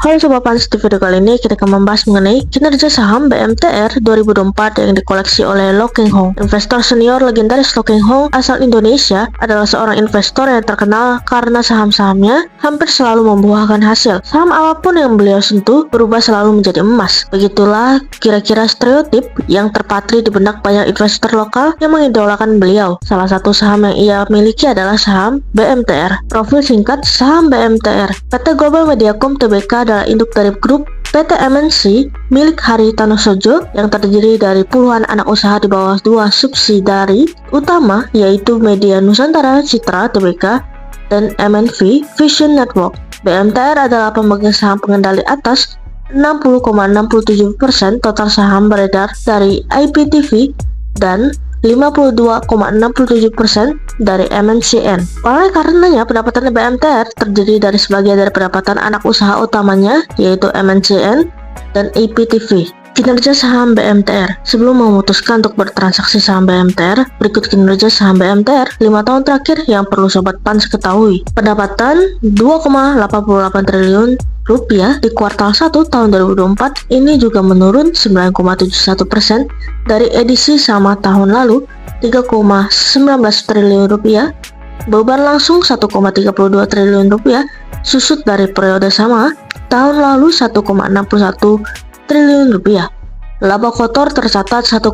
Halo Sobat Pans, di video kali ini kita akan membahas mengenai kinerja saham BMTR 2024 yang dikoleksi oleh Lo Keng Hong. Investor senior legendaris Lo Keng Hong asal Indonesia adalah seorang investor yang terkenal karena saham-sahamnya hampir selalu membuahkan hasil. Saham apapun yang beliau sentuh berubah selalu menjadi emas. Begitulah kira-kira stereotip yang terpatri di benak banyak investor lokal yang mengidolakan beliau. Salah satu saham yang ia miliki adalah saham BMTR. Profil singkat saham BMTR. PT Global Mediacom Tbk adalah induk dari grup PT MNC milik Hari Tanosojo yang terdiri dari puluhan anak usaha di bawah dua subsidiari utama, yaitu Media Nusantara Citra Tbk dan MNV Vision Network. BMTR adalah pemegang saham pengendali atas 60,67% total saham beredar dari IPTV dan 52,67% dari MNCN. Oleh karenanya, pendapatan BMTR terdiri dari sebagian dari pendapatan anak usaha utamanya, yaitu MNCN dan IPTV. Kinerja saham BMTR. Sebelum memutuskan untuk bertransaksi saham BMTR, berikut kinerja saham BMTR 5 tahun terakhir yang perlu Sobat Pans ketahui. Pendapatan 2,88 triliun rupiah di kuartal 1 tahun 2024 ini juga menurun 9,71% dari edisi sama tahun lalu 3,19 triliun rupiah. Beban langsung 1,32 triliun rupiah susut dari periode sama tahun lalu 1,61 triliun rupiah. Laba kotor tercatat 1,56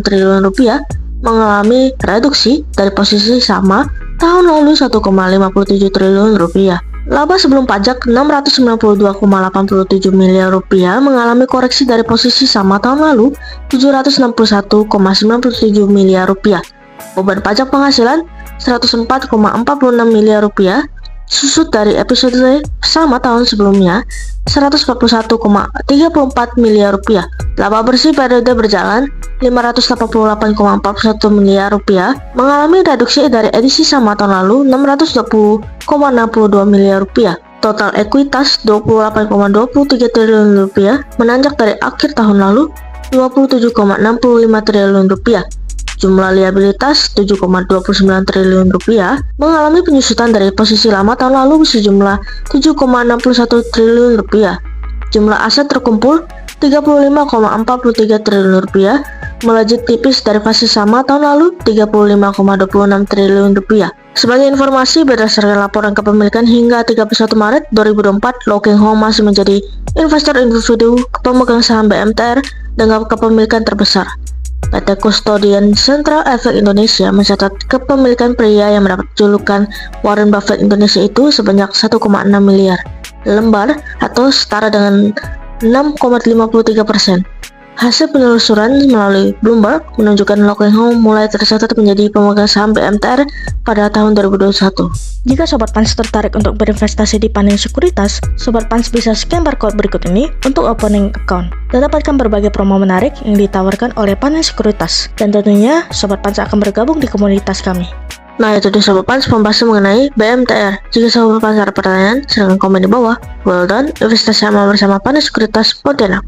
triliun rupiah mengalami reduksi dari posisi sama tahun lalu 1,57 triliun rupiah. Laba sebelum pajak 692,87 miliar rupiah mengalami koreksi dari posisi sama tahun lalu 761,97 miliar rupiah. Beban pajak penghasilan 104,46 miliar rupiah susut dari episode sama tahun sebelumnya 141,34 miliar rupiah. Laba bersih periode berjalan 588,41 miliar rupiah mengalami reduksi dari edisi sama tahun lalu 620,62 miliar rupiah. Total ekuitas 28,23 triliun rupiah menanjak dari akhir tahun lalu 27,65 triliun rupiah. Jumlah liabilitas 7,29 triliun rupiah mengalami penyusutan dari posisi lama tahun lalu sejumlah 7,61 triliun rupiah. Jumlah aset terkumpul 35,43 triliun rupiah melejit tipis dari fase sama tahun lalu 35,26 triliun rupiah. Sebagai informasi, berdasarkan laporan kepemilikan hingga 31 Maret 2024, Lo Keng Hong masih menjadi investor individu pemegang saham BMTR dengan kepemilikan terbesar. PT Custodian Central Efek Indonesia mencatat kepemilikan pria yang mendapat julukan Warren Buffett Indonesia itu sebanyak 1,6 miliar lembar atau setara dengan 6,53%. Hasil penelusuran melalui Bloomberg menunjukkan Lo Keng Hong mulai tercatat menjadi pemegang saham BMTR pada tahun 2021. Jika Sobat Pans tertarik untuk berinvestasi di Panin Sekuritas, Sobat Pans bisa scan barcode berikut ini untuk opening account dan dapatkan berbagai promo menarik yang ditawarkan oleh Panin Sekuritas. Dan tentunya Sobat Pans akan bergabung di komunitas kami. Nah, itu dia Sobat Pans pembahasan mengenai BMTR. Jika Sobat Pans ada pertanyaan, silahkan komen di bawah. Well done, investasi aman bersama Panin Sekuritas Pontianak.